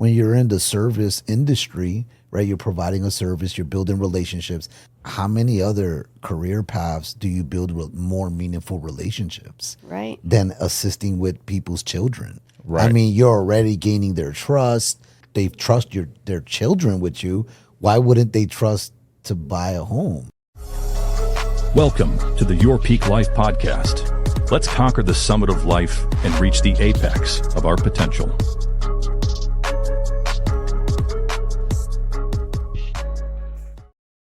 when you're in the service industry, right? You're providing a service, you're building relationships. How many other career paths do you build more meaningful relationships Right. than assisting with people's children? Right. I mean, you're already gaining their trust. They trust their children with you. Why wouldn't they trust to buy a home? Welcome to the Your Peak Life podcast. Let's conquer the summit of life and reach the apex of our potential.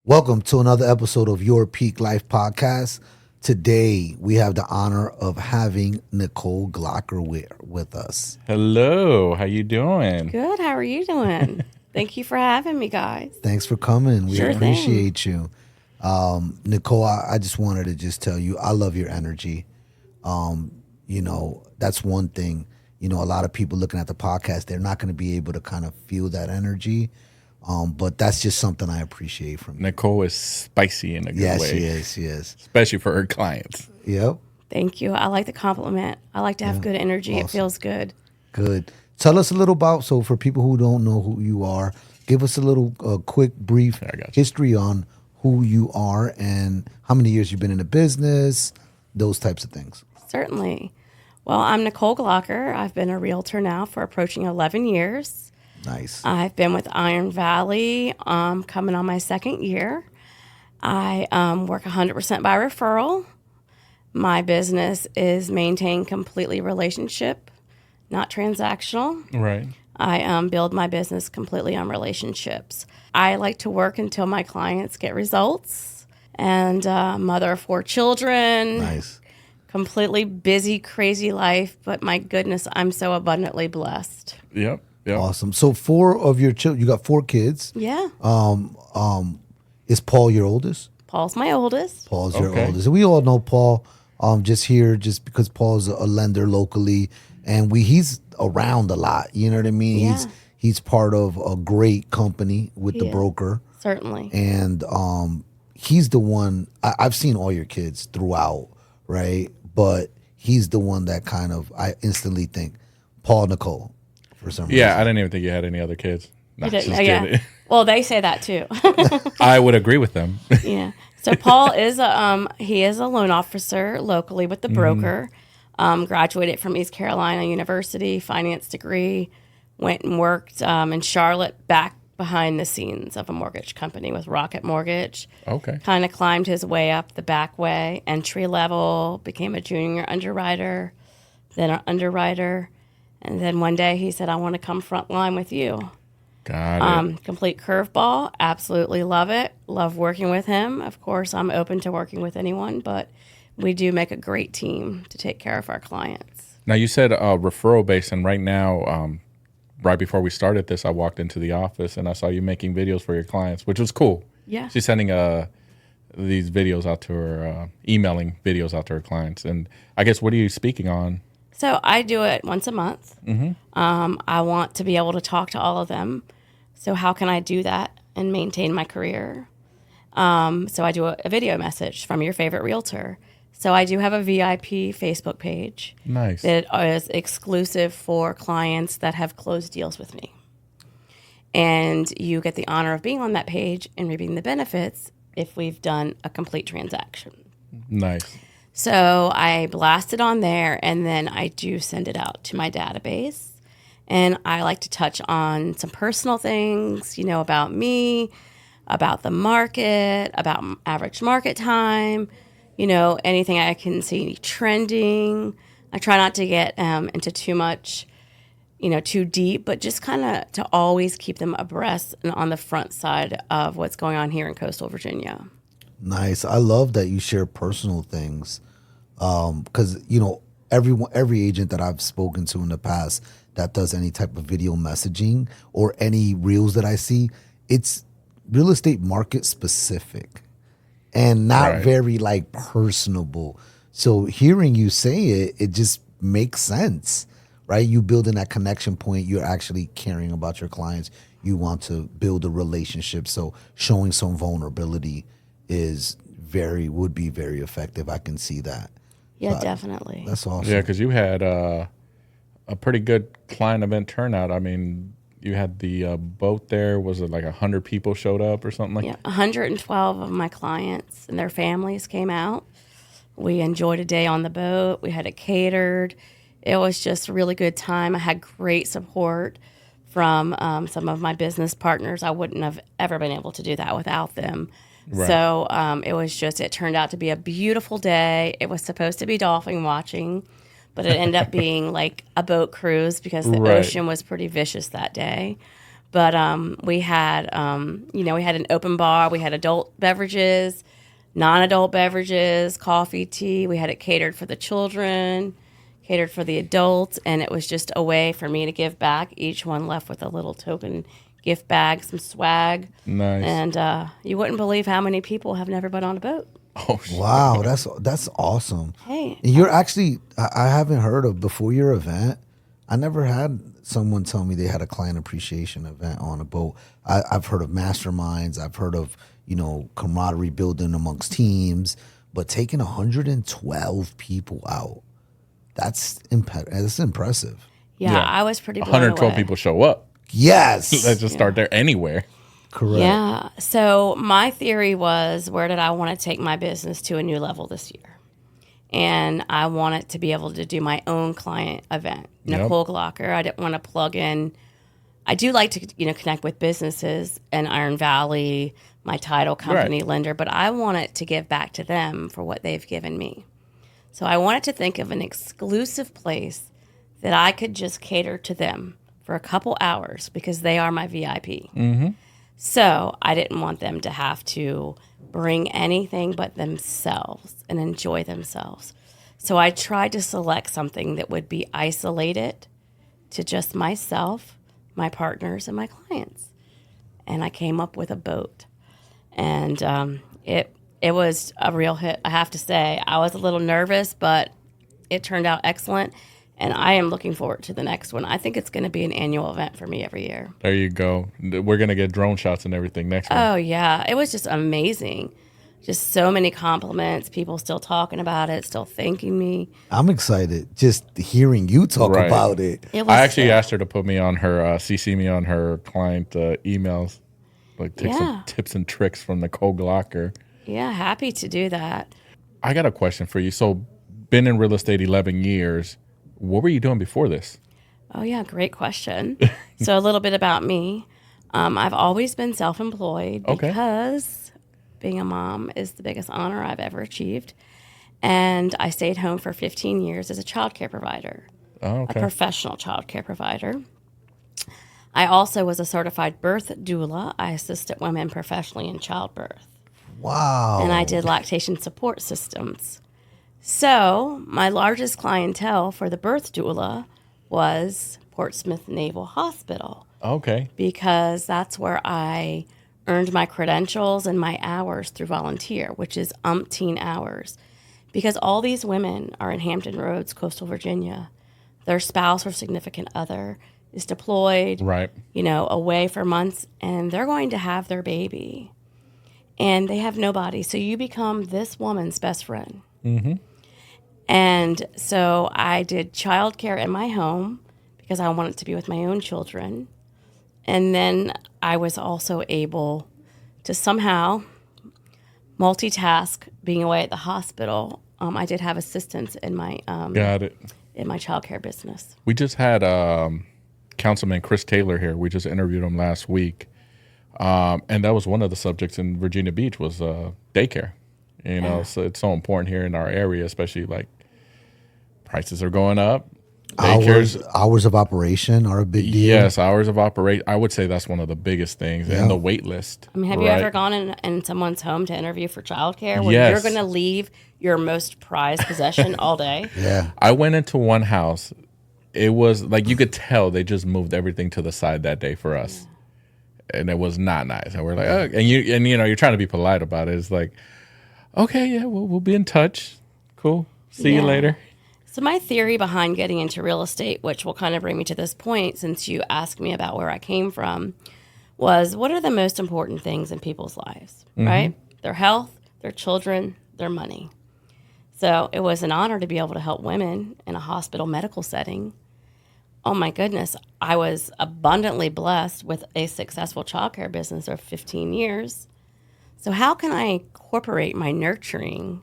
Welcome to another episode of Your Peak Life podcast. Today, we have the honor of having Nicole Glocker with us. Hello, how you doing? Good. How are you doing? Thank you for having me, guys. Thanks for coming. We Sure appreciate you. Nicole, I just wanted to just tell you, I love your energy. That's one thing. A lot of people looking at the podcast, they're not going to be able to kind of feel that energy. But that's just something I appreciate from you. Nicole is spicy in a good way. Yes, she is. Especially for her clients. Yep. Thank you. I like the compliment. I like to have good energy. Awesome. It feels good. Good. Tell us a little so for people who don't know who you are, give us a little quick, brief history on who you are and how many years you've been in the business, those types of things. Certainly. Well, I'm Nicole Glocker. I've been a realtor now for approaching 11 years. Nice. I've been with Iron Valley coming on my second year. I work 100% by referral. My business is maintained completely relationship, not transactional. Right. I build my business completely on relationships. I like to work until my clients get results. And mother of 4 children. Nice. Completely busy, crazy life. But my goodness, I'm so abundantly blessed. Yep. Awesome. So 4 of your children, you got 4 kids. Yeah. Is Paul your oldest? Paul's my oldest. Paul's your oldest. And we all know Paul just because Paul's a lender locally and he's around a lot. You know what I mean? Yeah. He's part of a great company with the is. broker. Certainly. And he's the one, I've seen all your kids throughout, right? But he's the one that kind of, I instantly think, Paul, Nicole, for some reason. Yeah, I didn't even think you had any other kids. No, just Yeah. kidding. Well, they say that too. I would agree with them. Yeah. So Paul is he is a loan officer locally with the broker. Graduated from East Carolina University, finance degree. Went and worked in Charlotte, back behind the scenes of a mortgage company with Rocket Mortgage. Okay. Kind of climbed his way up the back way, entry level, became a junior underwriter, then an underwriter. And then one day he said, I want to come front line with you. Got it. Complete curveball. Absolutely love it. Love working with him. Of course, I'm open to working with anyone, but we do make a great team to take care of our clients. Now, you said referral based, and right now, right before we started this, I walked into the office and I saw you making videos for your clients, which was cool. Yeah. She's sending these videos out to her, emailing videos out to her clients. And I guess, what are you speaking on? So I do it once a month. I want to be able to talk to all of them. So how can I do that and maintain my career? So I do a video message from your favorite realtor. So I do have a VIP Facebook page. Nice. That is exclusive for clients that have closed deals with me. And you get the honor of being on that page and reaping the benefits if we've done a complete transaction. Nice. So I blast it on there, and then I do send it out to my database. And I like to touch on some personal things, about me, about the market, about average market time, anything I can see trending. I try not to get into too much, too deep, but just kind of to always keep them abreast and on the front side of what's going on here in coastal Virginia. Nice. I love that you share personal things because, every agent that I've spoken to in the past that does any type of video messaging or any reels that I see, it's real estate market specific and not very personable. So hearing you say it, it just makes sense, right? You building that connection point, you're actually caring about your clients. You want to build a relationship. So showing some vulnerability would be very effective. I can see that. Yeah, definitely. That's awesome. Yeah, because you had a pretty good client event turnout. I mean, you had the boat there. Was it like 100 people showed up or something like Yeah, 112 of my clients and their families came out. We enjoyed a day on the boat. We had it catered. It was just a really good time. I had great support from some of my business partners. I wouldn't have ever been able to do that without them. Right. So it turned out to be a beautiful day. It was supposed to be dolphin watching, but it ended up being like a boat cruise because the Right. ocean was pretty vicious that day. But we had an open bar. We had adult beverages, non-adult beverages, coffee, tea. We had it catered for the children, catered for the adults, and it was just a way for me to give back. Each one left with a little token gift bag, some swag. Nice. And you wouldn't believe how many people have never been on a boat. Oh, shit. Wow, that's awesome. Hey. And you're actually, I haven't heard of before your event. I never had someone tell me they had a client appreciation event on a boat. I've heard of masterminds. I've heard of, camaraderie building amongst teams, but taking 112 people out, that's impressive. Yeah, I was pretty blown 112 away. people show up. Yes. Let's just start there anywhere. Correct. Yeah. So my theory was, where did I want to take my business to a new level this year? And I wanted to be able to do my own client event. Yep. Nicole Glocker. I didn't want to plug in. I do like to, connect with businesses and Iron Valley, my title company lender, but I wanted to give back to them for what they've given me. So I wanted to think of an exclusive place that I could just cater to them for a couple hours because they are my VIP. Mm-hmm. So I didn't want them to have to bring anything but themselves and enjoy themselves. So I tried to select something that would be isolated to just myself, my partners, and my clients. And I came up with a boat. And it was a real hit, I have to say. I was a little nervous, but it turned out excellent. And I am looking forward to the next one. I think it's going to be an annual event for me every year. There you go. We're going to get drone shots and everything next one. Oh, yeah. It was just amazing. Just so many compliments. People still talking about it, still thanking me. I'm excited just hearing you talk Right. about it. It was I actually asked her to put me on her, CC me on her client emails. Like take Yeah. some tips and tricks from Nicole Glocker. Yeah, happy to do that. I got a question for you. So, been in real estate 11 years. What were you doing before this? Oh, yeah, great question. So a little bit about me. I've always been self-employed Okay. because being a mom is the biggest honor I've ever achieved. And I stayed home for 15 years as a child care provider, Oh, a okay. professional child care provider. I also was a certified birth doula. I assisted women professionally in childbirth. Wow. And I did lactation support systems. So my largest clientele for the birth doula was Portsmouth Naval Hospital, Okay. because that's where I earned my credentials and my hours through volunteer, which is umpteen hours. Because all these women are in Hampton Roads, coastal Virginia. Their spouse or significant other is deployed, Right. away for months, and they're going to have their baby. And they have nobody. So you become this woman's best friend. Mm-hmm. And so I did childcare in my home because I wanted to be with my own children. And then I was also able to somehow multitask being away at the hospital. I did have assistance in my Got it. in my childcare business. We just had Councilman Chris Taylor here. We just interviewed him last week. And that was one of the subjects in Virginia Beach was daycare. So it's so important here in our area, especially like prices are going up. Hours of operation are a big deal. Yes, hours of operation. I would say that's one of the biggest things. Yeah. And the wait list. I mean, have you right? ever gone in someone's home to interview for childcare where Yes. you're going to leave your most prized possession all day? Yeah. I went into one house. It was like you could tell they just moved everything to the side that day for us. And it was not nice. And we're like, oh, and you're trying to be polite about it. It's like, okay, yeah, we'll be in touch. Cool. See you Yeah. later. So my theory behind getting into real estate, which will kind of bring me to this point since you asked me about where I came from, was what are the most important things in people's lives, right? Their health, their children, their money. So it was an honor to be able to help women in a hospital medical setting oh my goodness, I was abundantly blessed with a successful childcare business of 15 years. So how can I incorporate my nurturing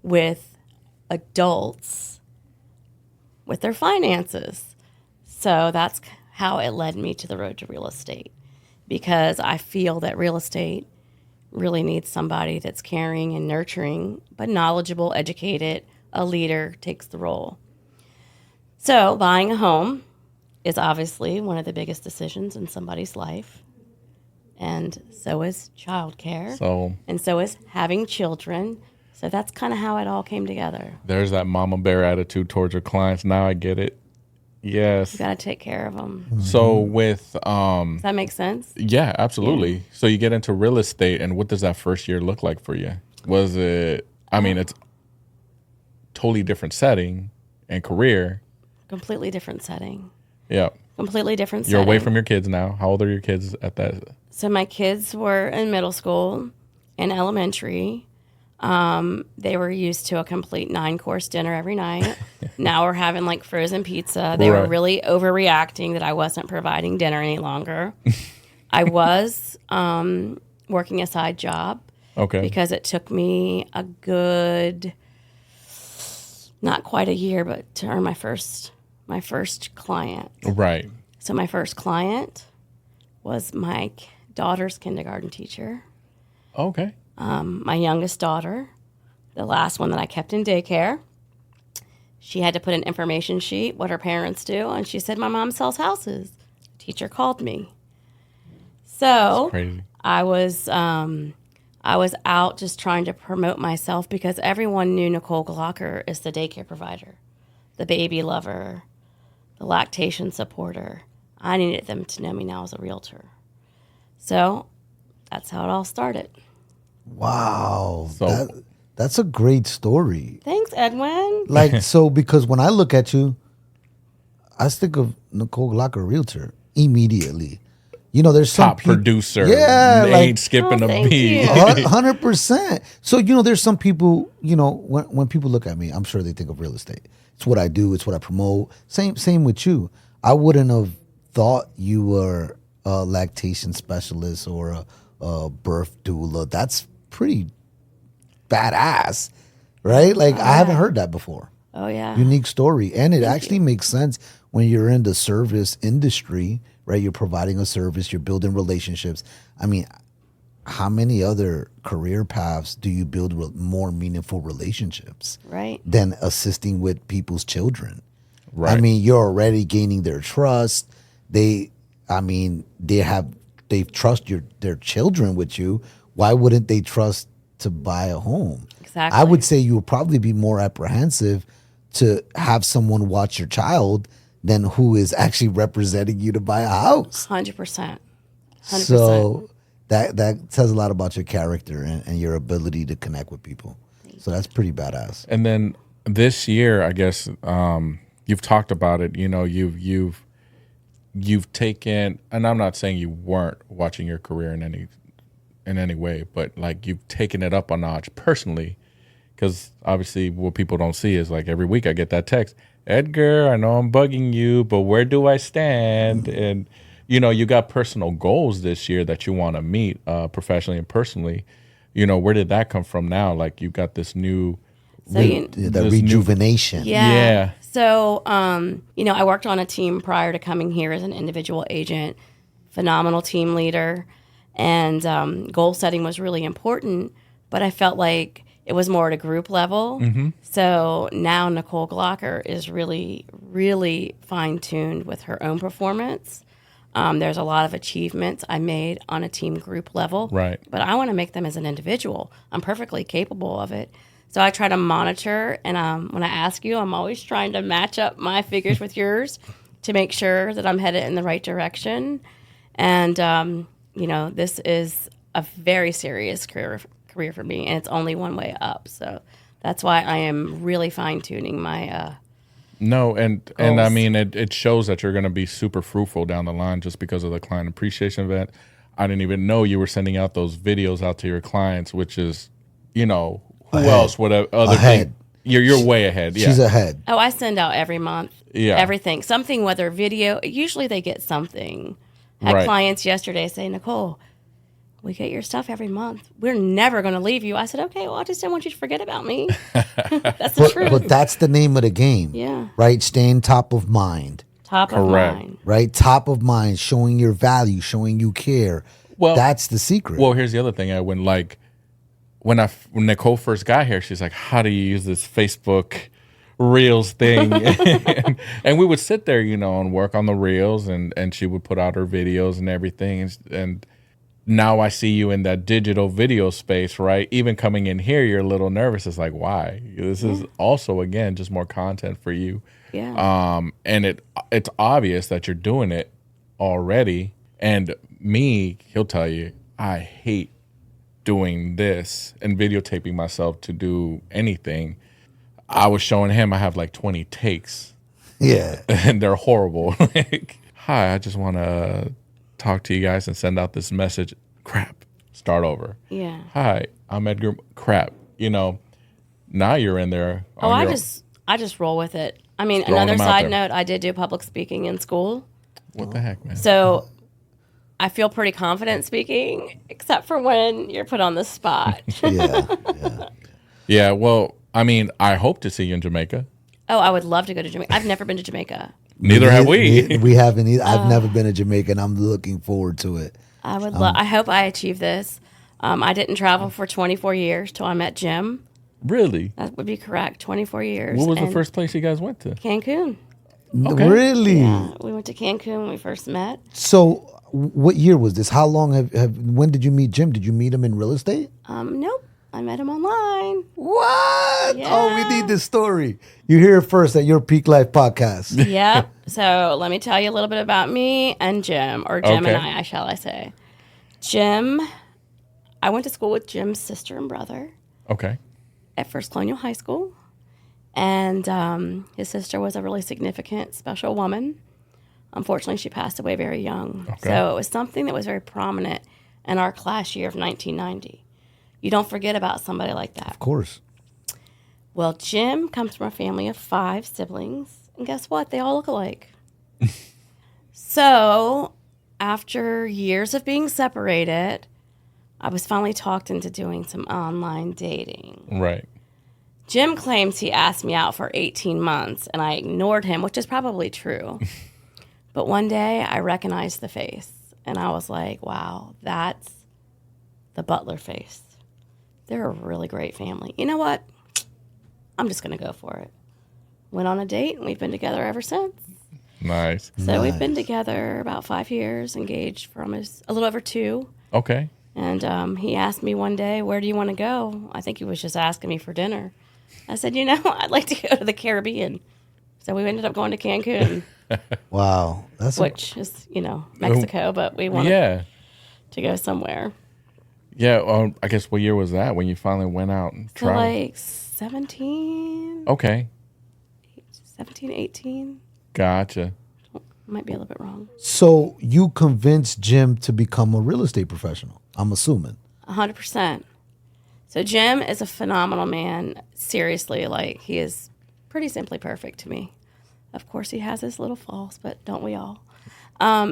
with adults with their finances? So that's how it led me to the road to real estate, because I feel that real estate really needs somebody that's caring and nurturing, but knowledgeable, educated, a leader takes the role. So buying a home is obviously one of the biggest decisions in somebody's life. And so is childcare. And so is having children. So that's kind of how it all came together. There's that mama bear attitude towards your clients. Now I get it. Yes. You got to take care of them. So with Does that make sense? yeah, absolutely. Yeah. So you get into real estate, and what does that first year look like for you? Was it? I mean, it's totally different setting and career. Completely different setting. Yeah. Completely different setting. You're away from your kids now. How old are your kids at that? So my kids were in middle school and elementary. They were used to a complete 9-course dinner every night. Now we're having like frozen pizza. They were really overreacting that I wasn't providing dinner any longer. I was working a side job. Okay. Because it took me a good, not quite a year, but to earn my first client. Right. So my first client was my daughter's kindergarten teacher. Okay. My youngest daughter, the last one that I kept in daycare, she had to put an information sheet, what her parents do, and she said, my mom sells houses. Teacher called me. So I was out just trying to promote myself because everyone knew Nicole Glocker is the daycare provider, the baby lover, the lactation supporter. I needed them to know me now as a realtor. So that's how it all started. Wow. So that's a great story. Thanks, Edwin. Like, so because when I look at you, I think of Nicole Glocker, realtor, immediately. You know, there's some top producer. Yeah. Ain't skipping a beat. 100%. So, you know, there's some people, you know, when people look at me, I'm sure they think of real estate. It's what I do. It's what I promote. Same with you. I wouldn't have thought you were a lactation specialist or a birth doula. That's pretty badass, right? Like, I haven't heard that before. Oh, yeah. Unique story. And it actually makes sense when you're in the service industry, right? You're providing a service, you're building relationships. I mean, how many other career paths do you build more meaningful relationships than assisting with people's children? Right. I mean, you're already gaining their trust. They trust their children with you. Why wouldn't they trust to buy a home? Exactly. I would say you would probably be more apprehensive to have someone watch your child than who is actually representing you to buy a house. 100%. So that says a lot about your character and your ability to connect with people. So that's pretty badass. And then this year, I guess you've talked about it. You know, you've taken, and I'm not saying you weren't watching your career in any way, but like you've taken it up a notch personally, because obviously what people don't see is like every week I get that text, Edgar, I know I'm bugging you, but where do I stand? And you know, you got personal goals this year that you want to meet professionally and personally. You know, where did that come from now? Like you got this new, rejuvenation. Yeah. So, you know, I worked on a team prior to coming here as an individual agent, phenomenal team leader, and goal setting was really important, but I felt like it was more at a group level. Mm-hmm. So now Nicole Glocker is really, really fine-tuned with her own performance. There's a lot of achievements I made on a team group level, right? But I want to make them as an individual. I'm perfectly capable of it. So I try to monitor, and when I ask you, I'm always trying to match up my figures with yours to make sure that I'm headed in the right direction. And, you know, this is a very serious career for me, and it's only one way up. So that's why I am really fine-tuning my and goals. I mean, it shows that you're going to be super fruitful down the line just because of the client appreciation event. I didn't even know you were sending out those videos out to your clients, which is, you know, who else would have other things? You're way ahead. Yeah. She's ahead. Oh, I send out every month. Yeah. Everything. Something, whether video. Usually they get something. Had Right. clients yesterday say, Nicole, we get your stuff every month. We're never going to leave you. I said, okay, well, I just didn't want you to forget about me. That's the truth. But that's the name of the game. Yeah. Right? Staying top of mind. Top of Correct. mind. Right? Top of mind, showing your value, showing you care. Well, That's the secret. Well, here's the other thing. When Nicole first got here, she's like, "How do you use this Facebook Reels thing?" and we would sit there, and work on the Reels, and she would put out her videos and everything. And now I see you in that digital video space, right? Even coming in here, you're a little nervous. It's like, why? This is also, again, just more content for you. Yeah. And it's obvious that you're doing it already. And me, he'll tell you, I hate doing this and videotaping myself to do anything. I was showing him I have like 20 takes. Yeah. And they're horrible. Like, hi, I just want to talk to you guys and send out this message. Crap. Start over. Yeah. Hi, I'm Edgar. Crap. Now you're in there. Oh, I just roll with it. I mean, Throwing another them out side there. note, I did do public speaking in school. What the heck, man? So I feel pretty confident speaking, except for when you're put on the spot. Yeah. Yeah, well, I mean, I hope to see you in Jamaica. Oh, I would love to go to Jamaica. I've never been to Jamaica. Neither have we. We haven't either. I've never been to Jamaica, and I'm looking forward to it. I would love. I hope I achieve this. I didn't travel for 24 years till I met Jim. Really? That would be correct. 24 years. What was the And first place you guys went to? Cancun. Okay. Really? Yeah, we went to Cancun when we first met. So, what year was this? How long when did you meet Jim? Did you meet him in real estate? Nope. I met him online. What? Yeah. Oh, we need this story. You hear it first at Your Peak Life podcast. Yep. So let me tell you a little bit about me and Jim, or Jim Okay. and I, shall I say. Jim, I went to school with Jim's sister and brother Okay. at First Colonial High School. And his sister was a really significant, special woman. Unfortunately, she passed away very young. Okay. So it was something that was very prominent in our class year of 1990. You don't forget about somebody like that. Of course. Well, Jim comes from a family of 5 siblings. And guess what? They all look alike. So after years of being separated, I was finally talked into doing some online dating. Right. Jim claims he asked me out for 18 months, and I ignored him, which is probably true. But one day, I recognized the face, and I was like, wow, that's the Butler face. They're a really great family. You know what? I'm just going to go for it. Went on a date, and we've been together ever since. Nice. So we've been together about 5 years, engaged for almost a little over 2. Okay. And he asked me one day, where do you want to go? I think he was just asking me for dinner. I said, I'd like to go to the Caribbean. So we ended up going to Cancun, Wow. That's which is, Mexico, but we wanted Yeah. to go somewhere. Yeah. I guess what year was that when you finally went out and So traveled? like 17, Okay. 17, 18. Gotcha. Might be a little bit wrong. So you convinced Jim to become a real estate professional, I'm assuming. 100%. So Jim is a phenomenal man. Seriously, he is pretty simply perfect to me. Of course, he has his little flaws, but don't we all?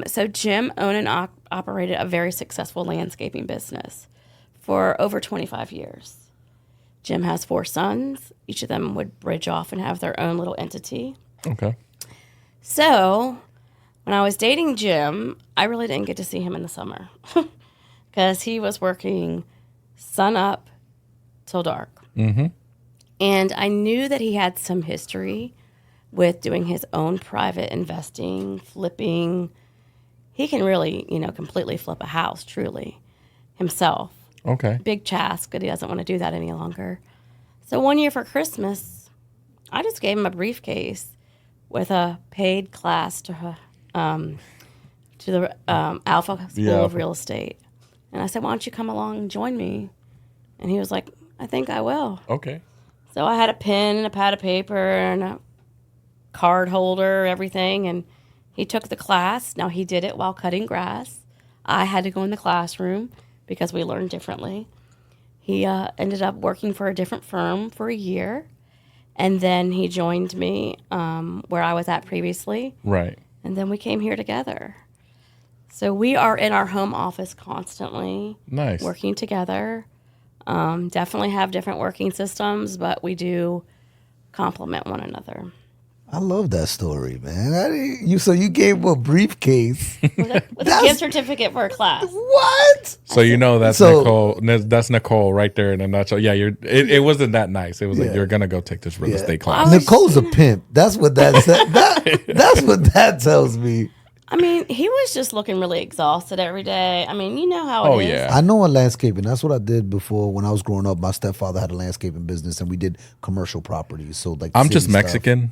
So Jim owned and operated a very successful landscaping business for over 25 years. Jim has 4 sons. Each of them would bridge off and have their own little entity. Okay. So when I was dating Jim, I really didn't get to see him in the summer because he was working sun up till dark. Mm-hmm. And I knew that he had some history with doing his own private investing, flipping. He can really, completely flip a house, truly, himself. Okay. Big task, but he doesn't want to do that any longer. So one year for Christmas, I just gave him a briefcase with a paid class to the Alpha School of Real Estate. And I said, why don't you come along and join me? And he was like, I think I will. Okay. So I had a pen and a pad of paper and a card holder, everything. And he took the class. Now, he did it while cutting grass. I had to go in the classroom because we learned differently. He ended up working for a different firm for a year. And then he joined me where I was at previously. Right. And then we came here together. So we are in our home office constantly. Nice. Working together. Definitely have different working systems, but we do complement one another. I love that story, man. So you gave him a briefcase. With a gift certificate for a class. What? So that's Nicole. That's Nicole right there in a nutshell. Yeah, it wasn't that nice. It was like you're gonna go take this real estate class. Nicole's a pimp. That's what that said. That's what that tells me. I mean, he was just looking really exhausted every day. I mean, you know how it is. Yeah. I know a landscaping. That's what I did before when I was growing up. My stepfather had a landscaping business, and we did commercial properties. So like, I'm just city stuff. Mexican.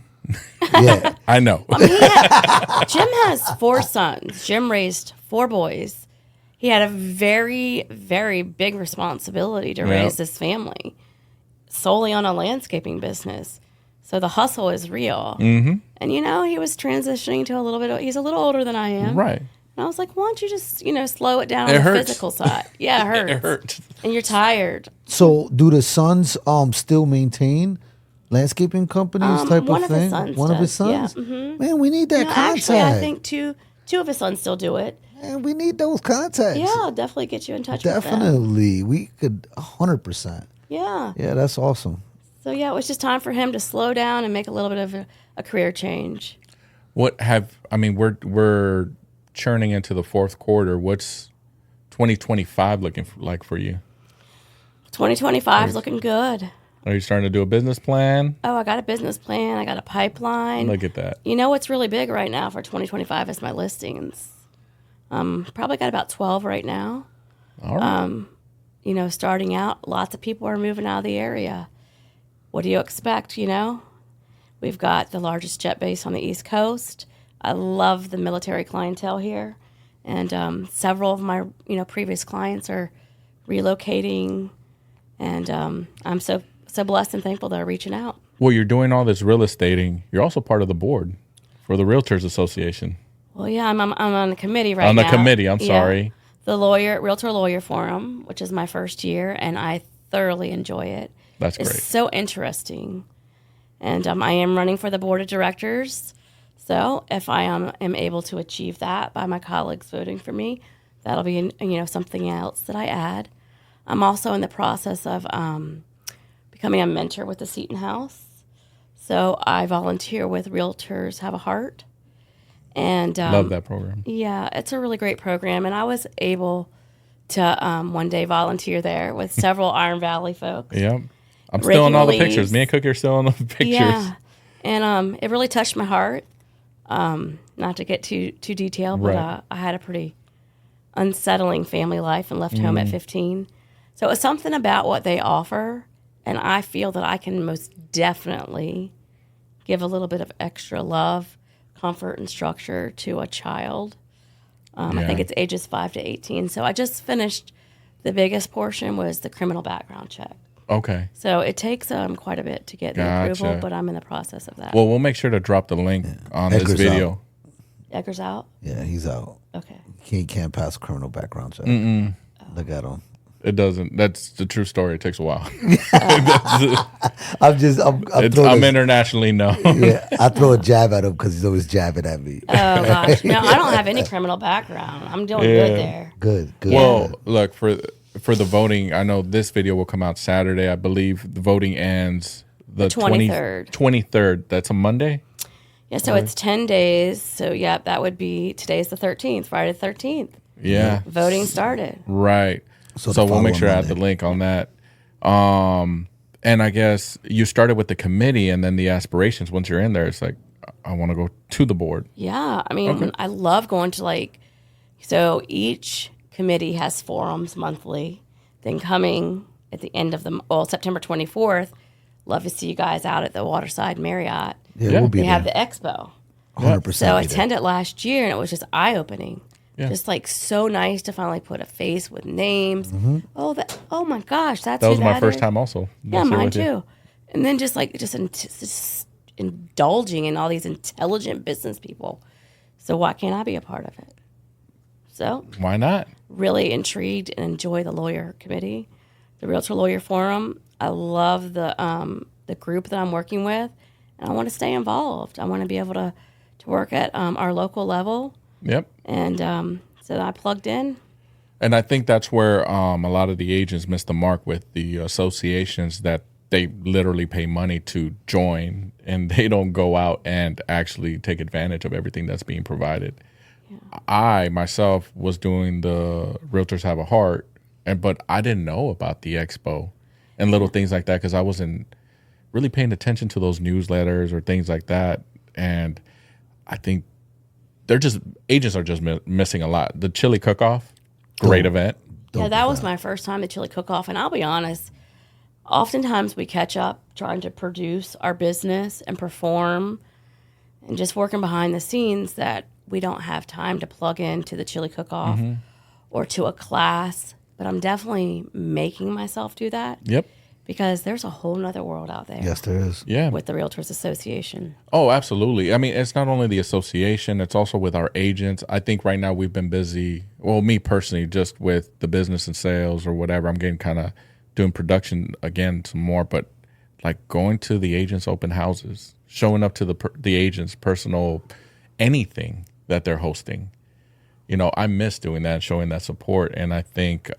Yeah, I know. Jim has 4 sons. Jim raised 4 boys. He had a very, very big responsibility to raise this family solely on a landscaping business. So the hustle is real. Mm-hmm. And, he was transitioning to he's a little older than I am. Right. And I was like, why don't you just, slow it down on the physical side? Yeah, it hurts. It hurts. And you're tired. So do the sons still maintain landscaping companies type one of of his thing? sons One of his does, sons? yeah. Mm-hmm. Man, we need that contact. Actually, I think two of his sons still do it. Man, we need those contacts. Yeah, I'll definitely get you in touch with them. Definitely. We could 100%. Yeah. Yeah, that's awesome. So, it was just time for him to slow down and make a little bit of a career change. We're churning into the fourth quarter. What's 2025 looking like for you? 2025 is looking good. Are you starting to do a business plan? Oh, I got a business plan. I got a pipeline. Look at that. You know what's really big right now for 2025 is my listings. Probably got about 12 right now. All right. Starting out, lots of people are moving out of the area. What do you expect, We've got the largest jet base on the East Coast. I love the military clientele here. And several of my, previous clients are relocating. And I'm so blessed and thankful they're reaching out. Well, you're doing all this real estating. You're also part of the board for the Realtors Association. Well, yeah, I'm on the committee right now. On the committee, I'm sorry. The Realtor Lawyer Forum, which is my first year, and I thoroughly enjoy it. That's great. It's so interesting. And I am running for the board of directors. So if I am able to achieve that by my colleagues voting for me, that'll be something else that I add. I'm also in the process of becoming a mentor with the Seton House. So I volunteer with Realtors Have a Heart. And love that program. Yeah, it's a really great program. And I was able to one day volunteer there with several Iron Valley folks. Yeah. I'm still in all the pictures. Me and Cookie are still in the pictures. Yeah. And it really touched my heart. Not to get too detailed, but Right. I had a pretty unsettling family life and left home at 15. So it was something about what they offer, and I feel that I can most definitely give a little bit of extra love, comfort, and structure to a child. I think it's ages 5 to 18. So I just finished, the biggest portion was the criminal background check. Okay. So it takes quite a bit to get the approval, but I'm in the process of that. Well, we'll make sure to drop the link on Edgar's this video. Edgar's out? Yeah, he's out. Okay. He can't pass a criminal background check. Look at him. It doesn't. That's the true story. It takes a while. I'm internationally known. Yeah, I throw a jab at him because he's always jabbing at me. Oh, gosh. No, I don't have any criminal background. I'm doing good there. Good. Well, look, for the voting, I know this video will come out Saturday. I believe the voting ends the 23rd. 23rd. That's a Monday? Yeah, so it's 10 days. So, yeah, that would be, today's the 13th, Friday the 13th. Yeah. Voting started. Right. So we'll make sure I add the link on that. And I guess you started with the committee and then the aspirations. Once you're in there, it's like, I want to go to the board. Yeah. I mean, I love going to so each committee has forums monthly. Then coming at the end of September 24th, love to see you guys out at the Waterside Marriott. Yeah, we'll be They there. have the expo. 100%. So I attended last year, and it was just eye-opening. Yeah. Just so nice to finally put a face with names. Mm-hmm. Oh my gosh, That was my first time also. Yeah, this year mine with you. too. And then just indulging in all these intelligent business people. So why can't I be a part of it? So Why not? really intrigued and enjoy the lawyer committee, the Realtor Lawyer Forum. I love the the group that I'm working with, and I want to stay involved. I want to be able to work at our local level. Yep. And so I plugged in. And I think that's where a lot of the agents miss the mark with the associations, that they literally pay money to join and they don't go out and actually take advantage of everything that's being provided. Yeah. I myself was doing the Realtors Have a Heart, but I didn't know about the expo and little things like that because I wasn't really paying attention to those newsletters or things like that. And I think agents are just missing a lot. The chili cook-off. Great event. Yeah, that was my first time at Chili Cook-Off, and I'll be honest, oftentimes we catch up trying to produce our business and perform and just working behind the scenes that we don't have time to plug into the Chili Cook-Off or to a class, but I'm definitely making myself do that. Yep. Because there's a whole nother world out there. Yes, there is. Yeah. With the Realtors Association. Oh, absolutely. I mean, it's not only the association, it's also with our agents. I think right now we've been busy, well, me personally, just with the business and sales or whatever. I'm getting kind of doing production again some more, but like going to the agents' open houses, showing up to the agents' personal anything that they're hosting. You know, I miss doing that, showing that support. And I think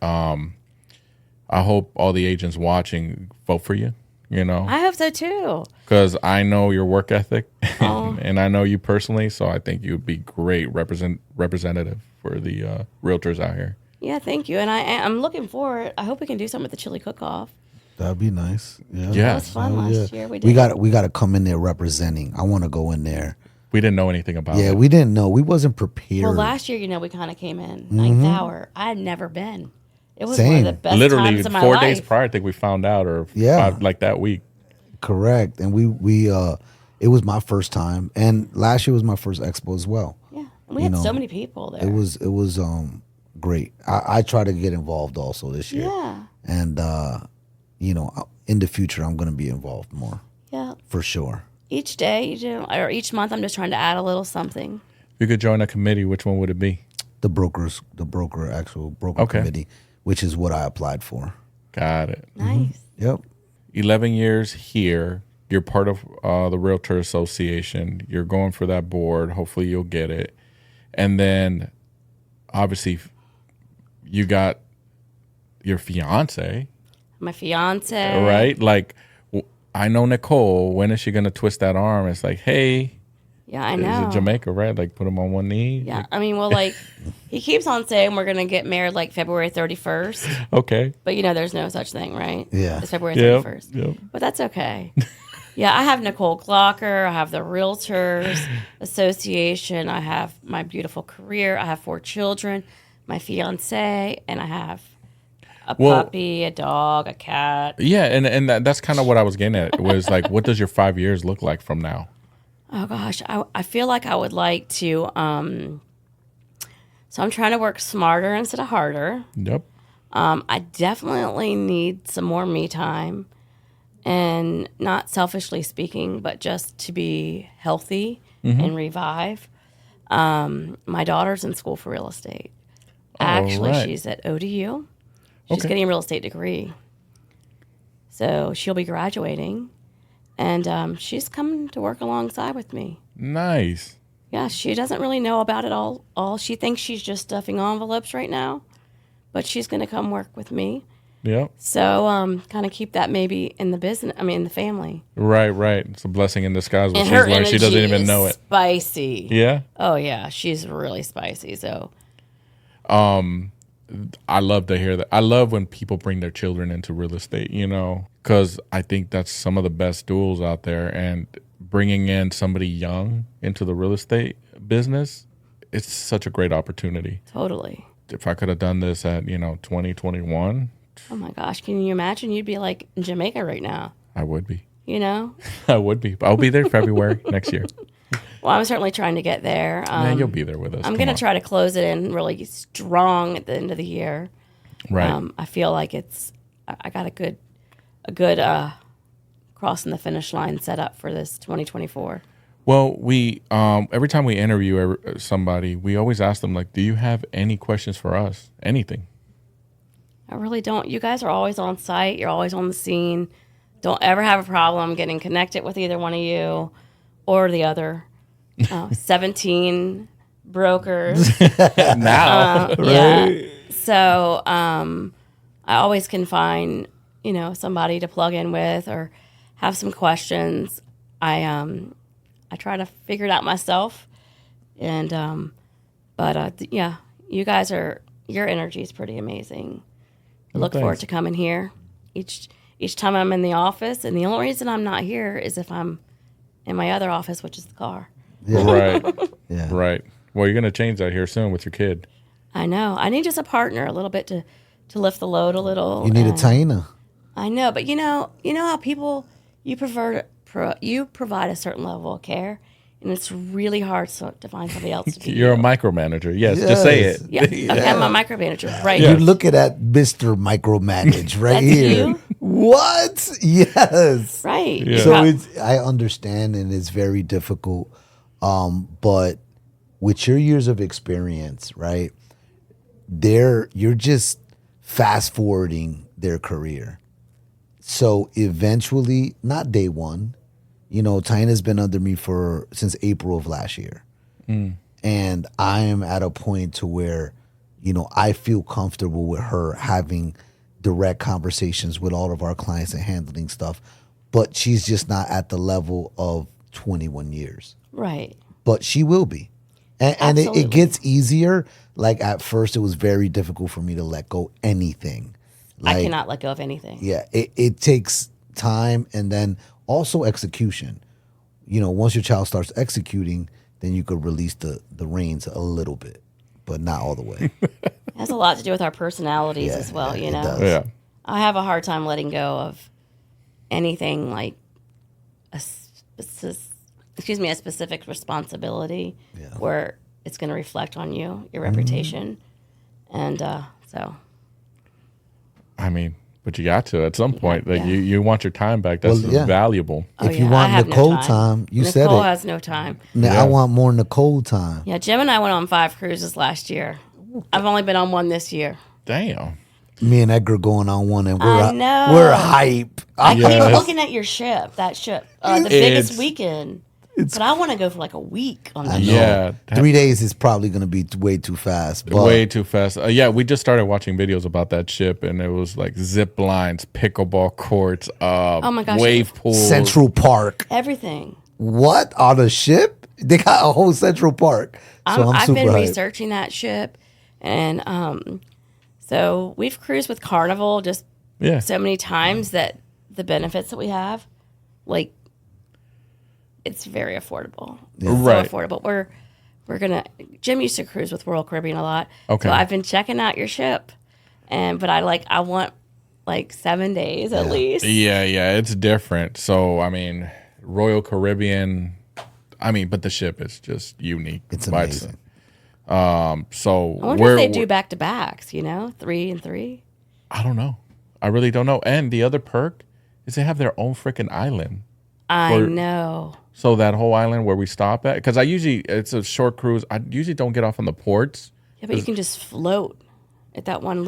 I hope all the agents watching vote for you, you know. I hope so too. Because I know your work ethic and I know you personally, so I think you would be great representative for the realtors out here. Yeah, thank you. And I'm looking forward. I hope we can do something with the Chili Cook-Off. That'd be nice. Yeah. It was fun last year. We did. We got to come in there representing. I want to go in there. We didn't know anything about it. Yeah, we didn't know. We wasn't prepared. Well, last year, we kind of came in ninth hour. I had never been. It was one Same. of the best Literally times of my 4 life. days prior, I think we found out, or like that week. Correct. And we it was my first time, and last year was my first expo as well. Yeah, and we had so many people there. It was great. I try to get involved also this year. Yeah. And in the future, I'm going to be involved more. Yeah. For sure. Each day, or each month, I'm just trying to add a little something. If you could join a committee, which one would it be? The actual broker committee, which is what I applied for. Got it. Nice. Yep. 11 years here. You're part of the Realtor Association. You're going for that board. Hopefully you'll get it. And then, obviously, you got your fiance. My fiance. Right? Like, I know Nicole. When is she going to twist that arm? It's like, hey. Yeah, I know. Is it Jamaica, right? Like, put him on one knee? Yeah, Like, I mean, well, like, he keeps on saying we're going to get married, like, February 31st. okay. But, there's no such thing, right? Yeah. It's February 31st. Yep. But that's okay. Yeah, I have Nicole Glocker. I have the Realtors Association. I have my beautiful career. I have 4 children, my fiance, and I have a puppy, a dog, a cat. Yeah, and that's kind of what I was getting at. It was like, what does your 5 years look like from now? Oh, gosh. I feel like I would like to, so I'm trying to work smarter instead of harder. Yep. I definitely need some more me time, and not selfishly speaking, but just to be healthy and revive. My daughter's in school for real estate. Actually, she's at ODU. She's getting a real estate degree. So she'll be graduating, and she's coming to work alongside with me. Nice. Yeah, she doesn't really know about it all. She thinks she's just stuffing envelopes right now, but she's going to come work with me. Yep. So kind of keep that maybe in the business. I mean, in the family. Right. It's a blessing in disguise. What And she's her learned. She doesn't energy even is know it. Spicy. Yeah. Oh yeah, she's really spicy. So. I love to hear that. I love when people bring their children into real estate, because I think that's some of the best duels out there. And bringing in somebody young into the real estate business, it's such a great opportunity. Totally. If I could have done this at, 2021. Oh my gosh, can you imagine? You'd be like in Jamaica right now. I would be. I would be. I'll be there February next year. Well, I'm certainly trying to get there. Man, you'll be there with us. I'm going to try to close it in really strong at the end of the year. Right. I feel like I got a good crossing the finish line set up for this 2024. Well, we every time we interview somebody, we always ask them, like, do you have any questions for us? Anything? I really don't. You guys are always on site. You're always on the scene. don't ever have a problem getting connected with either one of you or the other. 17 brokers. Now, Yeah. So I always can find, somebody to plug in with or have some questions. I try to figure it out myself. And yeah, you guys your energy is pretty amazing. I look forward to coming here each time I'm in the office, and the only reason I'm not here is if I'm in my other office, which is the car. Yeah. right, Yeah. right. Well, you're gonna change that here soon with your kid. I know. I need just a partner a little bit to lift the load a little. You need a and- Taina. I know, but you know how people you provide a certain level of care, and it's really hard to find somebody else to do. You're a micromanager. Yes, just say it. Yeah, okay, I'm a micromanager, right? You're looking at Mr. Micromanage right That's here. you? What? Yes. Right. Yeah. So I understand, and it's very difficult. But with your years of experience, right? You're just fast forwarding their career. So eventually, not day one, Tina's been under me since April of last year. And I am at a point to where, I feel comfortable with her having direct conversations with all of our clients and handling stuff. But she's just not at the level of 21 years. Right. But she will be. And it Absolutely. gets easier. Like at first, it was very difficult for me to let go anything. I cannot let go of anything. Yeah, it takes time and then also execution. Once your child starts executing, then you could release the reins a little bit, but not all the way. It has a lot to do with our personalities as well, it does. Yeah. I have a hard time letting go of anything like a specific responsibility where it's going to reflect on you, your reputation. And so. I mean, but you got to at some point. Like you want your time back. That's valuable. If you want I have Nicole no time, you said Nicole it. has no time. Now I want more Nicole time. Yeah, Jim and I went on 5 cruises last year. I've only been on one this year. Damn. Me and Edgar going on one, and I know. we're hype. I Yes. keep looking at your ship, the biggest weekend. But I want to go for like a week on that. Yeah. 3 days is probably going to be way too fast. But Way too fast. Yeah, we just started watching videos about that ship, and it was like zip lines, pickleball courts, Oh my gosh. wave pools. Central Park. Everything. What? On a ship? They got a whole Central Park. So I'm I've super been hyped. researching that ship, and so we've cruised with Carnival just Yeah. so many times that the benefits that we have, like, it's very affordable. It's Right. so affordable. We're gonna. Jim used to cruise with Royal Caribbean a lot. Okay. So I've been checking out your ship, but I want like 7 days at least. Yeah, it's different. So, I mean, Royal Caribbean, but the ship is just unique. It's by amazing. So, I wonder if they do back to backs. 3 and 3. I don't know. I really don't know. And the other perk is they have their own freaking island. I know. So that whole island where we stop at, because it's a short cruise. I usually don't get off on the ports. Yeah, but you can just float at that one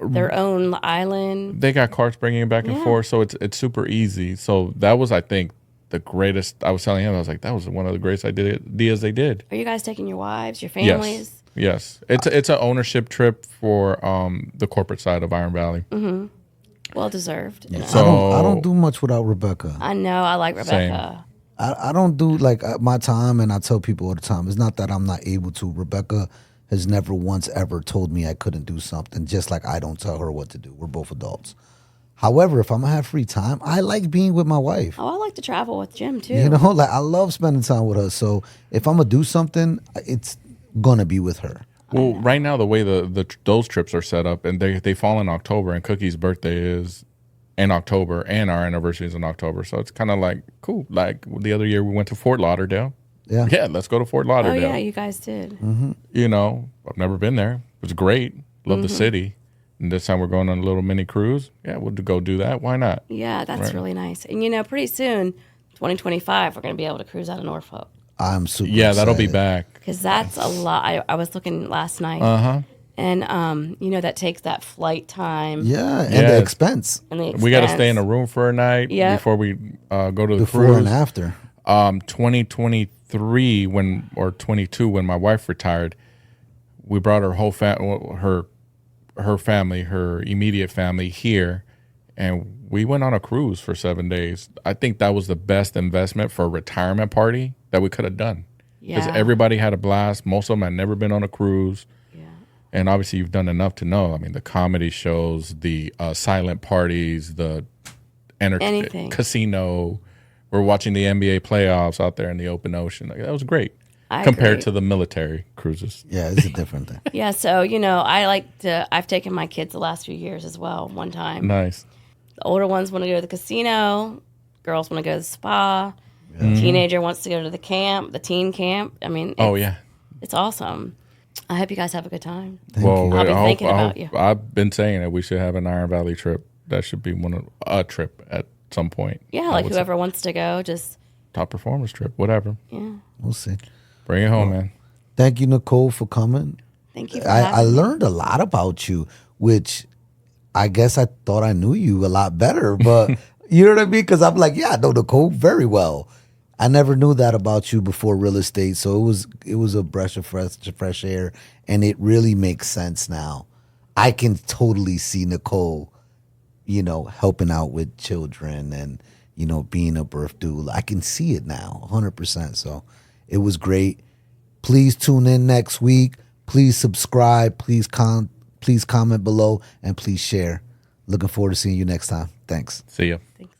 their own island. They got carts bringing it back and forth, so it's super easy. So that was, I think, the greatest. I was telling him, I was like, that was one of the greatest ideas they did. Are you guys taking your wives, your families? Yes. It's an ownership trip for the corporate side of Iron Valley. Mm-hmm. Well deserved. So I don't do much without Rebecca. I know. I like Rebecca. I don't do my time, and I tell people all the time, it's not that I'm not able to. Rebecca has never once ever told me I couldn't do something, just like I don't tell her what to do. We're both adults. However, if I'm gonna have free time, I like being with my wife. Oh, I like to travel with Jim too. I love spending time with her. So if I'm gonna do something, it's gonna be with her. Well, right now the way those trips are set up, and they fall in October, and Cookie's birthday is in October, and our anniversary is in October, so it's kind of like cool. Like the other year, we went to Fort Lauderdale. Yeah, let's go to Fort Oh Lauderdale. yeah, you guys did. I've never been there. It was great. Love the city. And this time we're going on a little mini cruise. Yeah, we'll go do that. Why not? Yeah, that's really nice. And pretty soon, 2025, we're going to be able to cruise out of Norfolk I'm super. Yeah, that'll be excited. back. because that's a lot. I was looking last night, And that takes that flight time. Yeah, and the Yes. expense And the We got to expense. stay in a room for a night Yep. before we go to the before cruise. and after. 2023 or 22 when my wife retired, we brought her whole her family, her immediate family here, and we went on a cruise for 7 days. I think that was the best investment for a retirement party that we could have done. Because Yeah. everybody had a blast. Most of them had never been on a cruise. Yeah. And obviously you've done enough to know. I mean, the comedy shows, the silent parties, the Anything. casino. We're watching the NBA playoffs out there in the open ocean. Like, that was great I compared agree. to the military cruises. Yeah, it's a different thing. Yeah, so I've taken my kids the last few years as well. One time, Nice. the older ones want to go to the casino, girls want to go to the spa, teenager wants to go to the camp, the teen camp. I mean, Oh, yeah. it's awesome. I hope you guys have a good time. Thank you. I'll be thinking about you. I've been saying that we should have an Iron Valley trip. That should be a trip at some point. Yeah, I like would say. whoever wants to go, just Top performers trip, whatever. yeah. We'll see. Bring it home, man. Thank you, Nicole, for coming. Thank you. For I having me. learned a lot about you, which I guess I thought I knew you a lot better, but you know what I mean? Because I'm like, yeah, I know Nicole very well. I never knew that about you before real estate, so it was a breath of fresh air, and it really makes sense now. I can totally see Nicole, helping out with children and being a birth doula. I can see it now, 100%. So it was great. Please tune in next week. Please subscribe. Please comment below, and please share. Looking forward to seeing you next time. Thanks. See ya. Thank you.